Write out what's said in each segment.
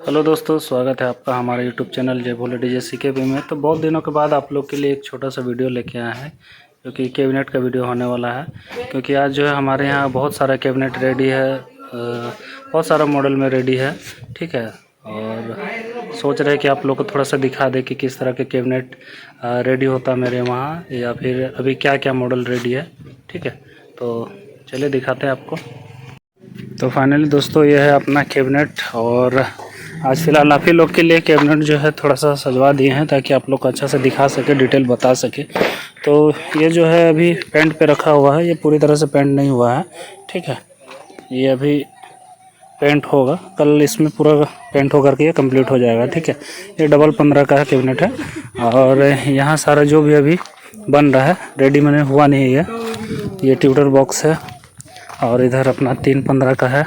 Hello दोस्तों, स्वागत है आपका हमारे यूट्यूब चैनल जय भोले डीजे सीकेबी में। तो बहुत दिनों के बाद आप लोग के लिए एक छोटा सा वीडियो लेके आए हैं, जो कि कैबिनेट का वीडियो होने वाला है। क्योंकि आज जो है हमारे यहाँ बहुत सारा कैबिनेट रेडी है, बहुत सारा मॉडल में रेडी है, ठीक है। और सोच रहे हैं कि आप लोग को थोड़ा सा दिखा दे कि किस तरह के कैबिनेट रेडी होता है मेरे वहाँ, या फिर अभी क्या क्या मॉडल रेडी है, ठीक है। तो चलिए दिखाते हैं आपको। तो फाइनली दोस्तों, ये है अपना कैबिनेट। और आज फ़िलहाल आप ही लोग के लिए कैबिनेट जो है थोड़ा सा सजवा दिए हैं, ताकि आप लोग को अच्छा से दिखा सके, डिटेल बता सके। तो ये जो है अभी पेंट पे रखा हुआ है, ये पूरी तरह से पेंट नहीं हुआ है, ठीक है। ये अभी पेंट होगा, कल इसमें पूरा पेंट होकर के ये कंप्लीट हो जाएगा, ठीक है। ये डबल 15 का कैबिनेट है। और यहाँ सारा जो भी अभी बन रहा है, रेडी मैंने हुआ नहीं है। ये ट्यूटर बॉक्स है, और इधर अपना 315 का है,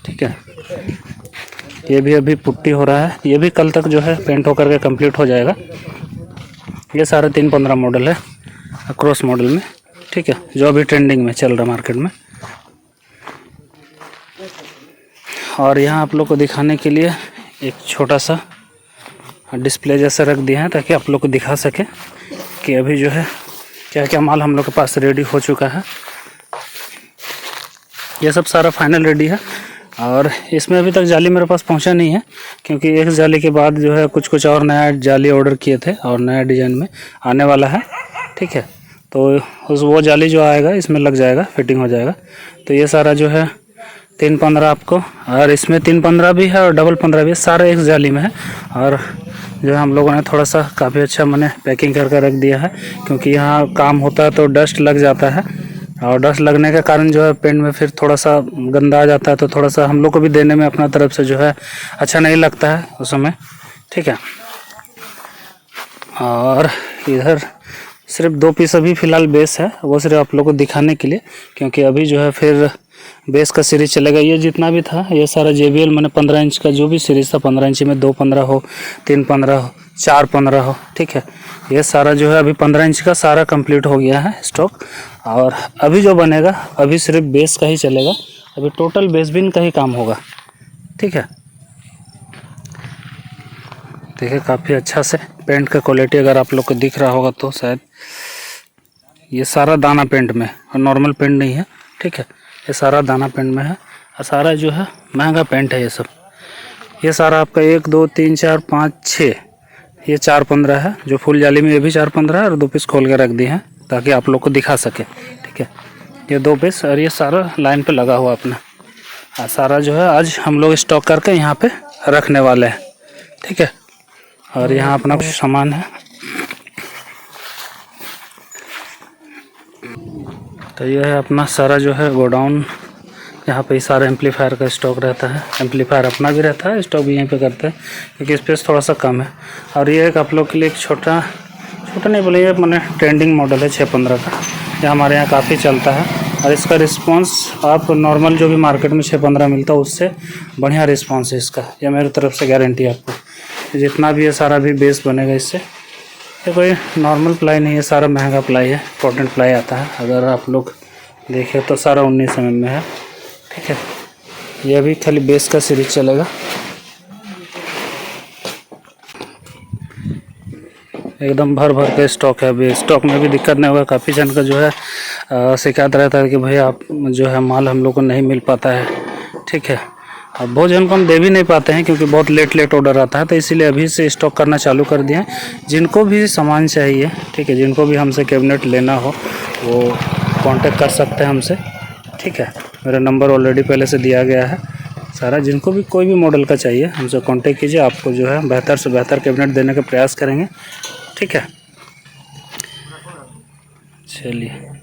ठीक है। ये भी अभी पुट्टी हो रहा है, ये भी कल तक जो है पेंट होकर के कंप्लीट हो जाएगा। ये सारे 315 मॉडल है, क्रॉस मॉडल में, ठीक है, जो अभी ट्रेंडिंग में चल रहा है मार्केट में। और यहाँ आप लोग को दिखाने के लिए एक छोटा सा डिस्प्ले जैसा रख दिया है, ताकि आप लोग को दिखा सके कि अभी जो है क्या क्या माल हम लोग के पास रेडी हो चुका है। ये सब सारा फाइनल रेडी है। और इसमें अभी तक जाली मेरे पास पहुंचा नहीं है, क्योंकि एक जाली के बाद जो है कुछ और नया जाली ऑर्डर किए थे, और नया डिज़ाइन में आने वाला है, ठीक है। तो वो जाली जो आएगा इसमें लग जाएगा, फिटिंग हो जाएगा। तो ये सारा जो है 315 आपको, और इसमें 315 भी है और डबल 15 भी है, सारे एक जाली में है। और जो है हम लोगों ने थोड़ा सा काफ़ी अच्छा मैंने पैकिंग करके रख दिया है, क्योंकि यहाँ काम होता है तो डस्ट लग जाता है, और डस्ट लगने के कारण जो है पेंट में फिर थोड़ा सा गंदा आ जाता है। तो थोड़ा सा हम लोग को भी देने में अपना तरफ से जो है अच्छा नहीं लगता है उस समय, ठीक है। और इधर सिर्फ 2 पीस अभी फ़िलहाल बेस है, वो सिर्फ आप लोग को दिखाने के लिए, क्योंकि अभी जो है फिर बेस का सीरीज़ चलेगा। ये जितना भी था ये सारा JBL मैंने 15 इंच का जो भी सीरीज़ था, 15 इंच में 215 हो, 315 हो, 415 हो, ठीक है। ये सारा जो है अभी 15 इंच का सारा कंप्लीट हो गया है स्टॉक। और अभी जो बनेगा अभी सिर्फ बेस का ही चलेगा, अभी टोटल बेस बिन का ही काम होगा, ठीक है। देखिए काफ़ी अच्छा से पेंट का क्वालिटी अगर आप लोग को दिख रहा होगा तो शायद, ये सारा दाना पेंट में और नॉर्मल पेंट नहीं है, ठीक है। ये सारा दाना पेंट में है, और सारा जो है महंगा पेंट है ये सब। ये सारा आपका 1 2 3 4 5 6, ये 415 है जो फुल जाली में, ये भी 415 है, और 2 पीस खोल के रख दिए हैं ताकि आप लोग को दिखा सके, ठीक है। ये 2 पीस, और ये सारा लाइन पे लगा हुआ अपना, और सारा जो है आज हम लोग स्टॉक करके यहाँ पे रखने वाले हैं, ठीक है। और यहाँ अपना कुछ सामान है। तो यह है अपना सारा जो है गोडाउन, यहाँ पे सारा एम्पलीफायर का स्टॉक रहता है। एम्पलीफायर अपना भी रहता है, स्टॉक भी यहीं पे करते हैं, क्योंकि स्पेस थोड़ा सा कम है। और ये एक आप लोग के लिए एक छोटा नहीं बोलिए, मैंने ट्रेंडिंग मॉडल है 615 का, ये हमारे यहाँ काफ़ी चलता है। और इसका रिस्पांस आप नॉर्मल जो भी मार्केट में 615 मिलता है उससे बढ़िया रिस्पांस है इसका, यह मेरी तरफ से गारंटी है आपको। जितना भी ये सारा भी बेस बनेगा इससे, ये कोई नॉर्मल प्लाई नहीं है, सारा महंगा प्लाई है, इम्पोर्टेंट प्लाई आता है। अगर आप लोग देखें तो सारा 19 mm में है, ठीक है। ये भी खाली बेस का सीरीज चलेगा। एकदम भर के स्टॉक है, अभी स्टॉक में भी दिक्कत नहीं होगा। काफ़ी जन का जो है शिकायत रहता है कि भाई आप जो है माल हम लोग को नहीं मिल पाता है, ठीक है। अब बहुत जन को हम दे भी नहीं पाते हैं, क्योंकि बहुत लेट ऑर्डर आता है, तो इसीलिए अभी से स्टॉक करना चालू कर दिया है। जिनको भी सामान चाहिए, ठीक है, जिनको भी हमसे कैबिनेट लेना हो वो कांटेक्ट कर सकते हैं हमसे, ठीक है। मेरा नंबर ऑलरेडी पहले से दिया गया है सारा। जिनको भी कोई भी मॉडल का चाहिए हमसे कांटेक्ट कीजिए, आपको जो है बेहतर से बेहतर कैबिनेट देने का प्रयास करेंगे, ठीक है। चलिए।